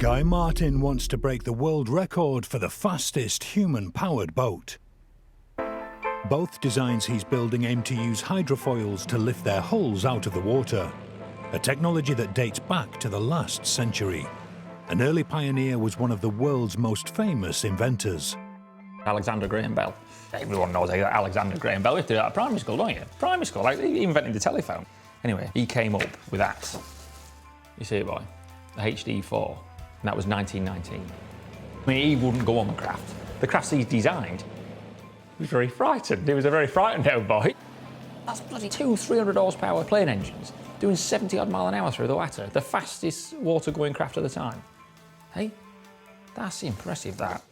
Guy Martin wants to break the world record for the fastest human-powered boat. Both designs he's building aim to use hydrofoils to lift their hulls out of the water, a technology that dates back to the last century. An early pioneer was one of the world's most famous inventors. Alexander Graham Bell. Everyone knows Alexander Graham Bell. You have to do that at primary school, don't you? Primary school, like he invented the telephone. Anyway, he came up with that. You see it, boy? The HD4. And that was 1919. I mean, he wouldn't go on the craft. The crafts he's designed, he was very frightened. He was a very frightened old boy. That's bloody 300 horsepower plane engines doing 70 odd mile an hour through the water. The fastest water-going craft of the time. Hey, that's impressive, that.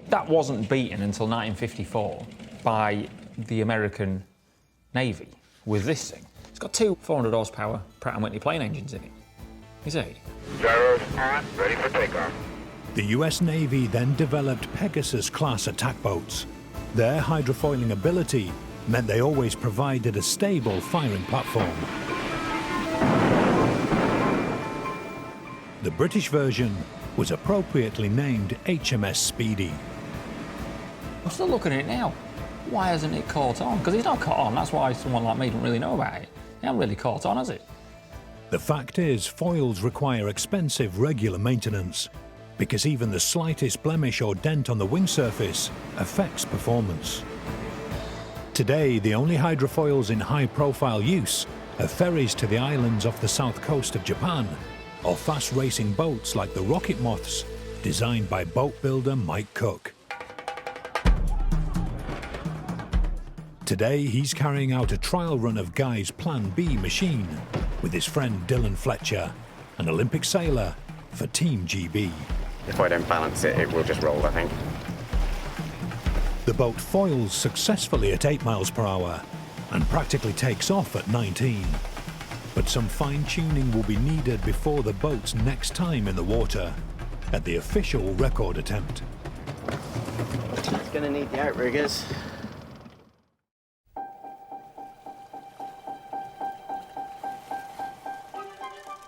That wasn't beaten until 1954 by the American Navy with this thing. It's got two 400 horsepower Pratt & Whitney plane engines in it. You see? Gyros on, ready for takeoff. The US Navy then developed Pegasus-class attack boats. Their hydrofoiling ability meant they always provided a stable firing platform. The British version was appropriately named HMS Speedy. I'm still looking at it now. Why hasn't it caught on? Because it's not caught on. That's why someone like me don't really know about it. It hasn't really caught on, has it? The fact is, foils require expensive regular maintenance, because even the slightest blemish or dent on the wing surface affects performance. Today, the only hydrofoils in high-profile use are ferries to the islands off the south coast of Japan, or fast racing boats like the Rocket Moths, designed by boat builder Mike Cook. Today, he's carrying out a trial run of Guy's Plan B machine with his friend Dylan Fletcher, an Olympic sailor for Team GB. If I don't balance it, it will just roll, I think. The boat foils successfully at 8 miles per hour and practically takes off at 19. But some fine-tuning will be needed before the boat's next time in the water at the official record attempt. It's going to need the outriggers.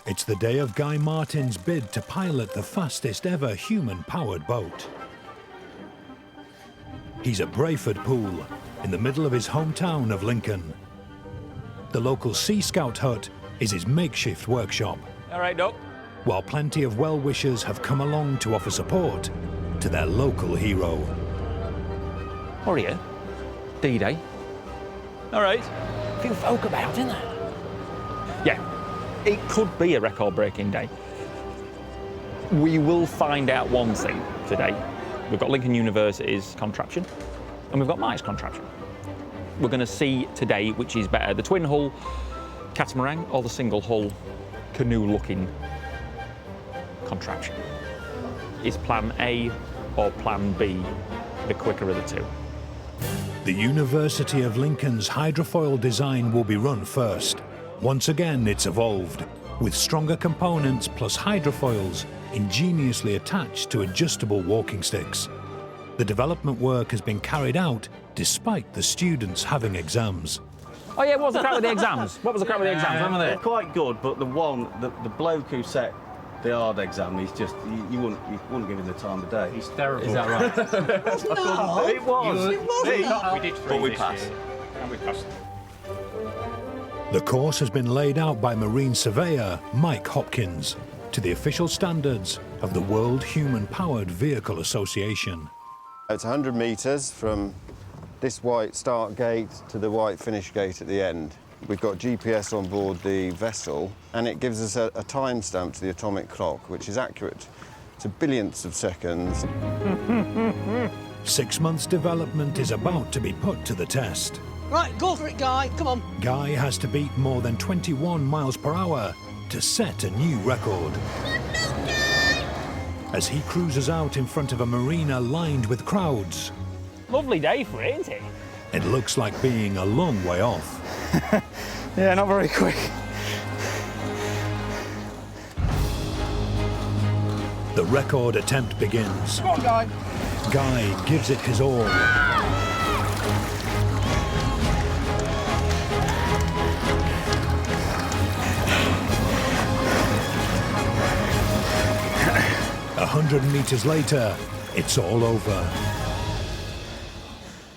It's the day of Guy Martin's bid to pilot the fastest ever human-powered boat. He's at Brayford Pool, in the middle of his hometown of Lincoln. The local Sea Scout hut is his makeshift workshop. All right, Doc. While plenty of well-wishers have come along to offer support to their local hero. How are you? D-Day. All right. A few folk about, isn't there? Yeah. It could be a record-breaking day. We will find out one thing today. We've got Lincoln University's contraption, and we've got Mike's contraption. We're going to see today which is better, the twin-hull catamaran or the single-hull canoe-looking contraption. Is Plan A or Plan B the quicker of the two? The University of Lincoln's hydrofoil design will be run first. Once again, it's evolved, with stronger components plus hydrofoils ingeniously attached to adjustable walking sticks. The development work has been carried out despite the students having exams. Oh yeah, what was the crack with the exams? What was the crack with the exams? When were They're they? quite good, but the bloke who set the hard exam, he's just, you wouldn't give him the time of day. He's terrible. Is that right? No, it was. We did 3 But we this passed. year, and we passed. The course has been laid out by marine surveyor Mike Hopkins to the official standards of the World Human-Powered Vehicle Association. It's 100 metres from this white start gate to the white finish gate at the end. We've got GPS on board the vessel, and it gives us a timestamp to the atomic clock, which is accurate to billionths of seconds. 6 months development is about to be put to the test. Right, go for it, Guy. Come on. Guy has to beat more than 21 miles per hour to set a new record. As he cruises out in front of a marina lined with crowds, Lovely day for it, isn't it? it looks like being a long way off. Yeah, not very quick. The record attempt begins. Come on, Guy. Guy gives it his all. 100 metres later, it's all over.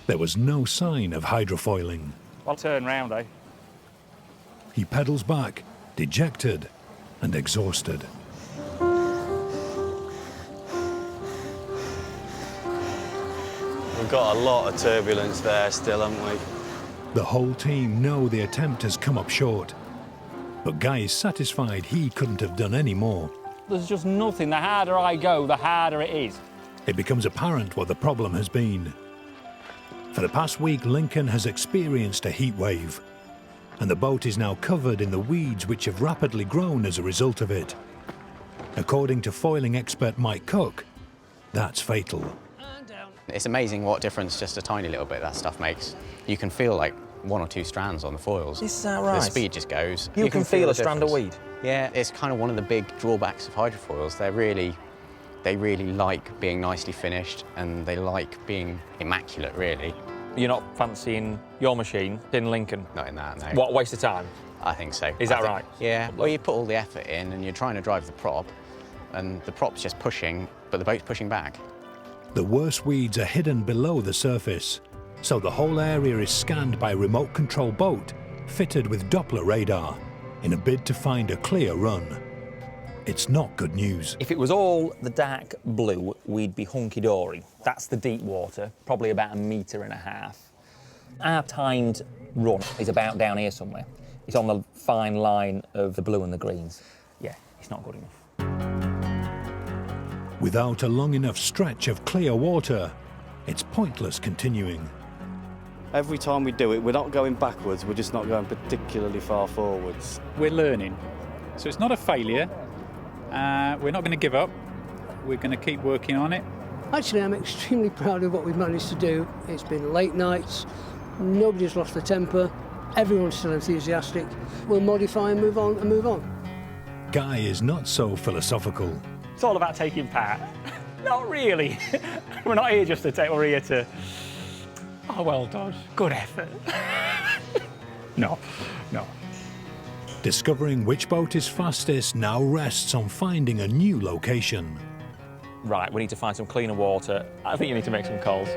There was no sign of hydrofoiling. I'll turn round, eh? He pedals back, dejected and exhausted. We've got a lot of turbulence there still, haven't we? The whole team know the attempt has come up short, but Guy is satisfied he couldn't have done any more. There's just nothing. The harder I go, the harder it is. It becomes apparent what the problem has been. For the past week, Lincoln has experienced a heat wave, and the boat is now covered in the weeds which have rapidly grown as a result of it. According to foiling expert Mike Cook, that's fatal. It's amazing what difference just a tiny little bit of that stuff makes. You can feel like 1 or 2 strands on the foils. Is that right? The speed just goes. You can feel a strand of difference. weed? Yeah, it's kind of one of the big drawbacks of hydrofoils. They really like being nicely finished, and they like being immaculate, really. You're not fancying your machine in Lincoln? Not in that, no. What a waste of time? I think so. Is that I think- right? Yeah. Well, you put all the effort in, and you're trying to drive the prop, and the prop's just pushing, but the boat's pushing back. The worst weeds are hidden below the surface, so the whole area is scanned by a remote control boat fitted with Doppler radar in a bid to find a clear run. It's not good news. If it was all the dark blue, we'd be hunky-dory. That's the deep water, probably about 1.5 meters. Our timed run is about down here somewhere. It's on the fine line of the blue and the greens. Yeah, it's not good enough. Without a long enough stretch of clear water, it's pointless continuing. Every time we do it, we're not going backwards, we're just not going particularly far forwards. We're learning. So it's not a failure. We're not going to give up. We're going to keep working on it. Actually, I'm extremely proud of what we've managed to do. It's been late nights, nobody's lost their temper, everyone's still enthusiastic. We'll modify and move on and move on. Guy is not so philosophical. It's all about taking part. Not really. We're not here just to take, we're here to... Oh, well done. Good effort. No. Discovering which boat is fastest now rests on finding a new location. Right, we need to find some cleaner water. I think you need to make some calls.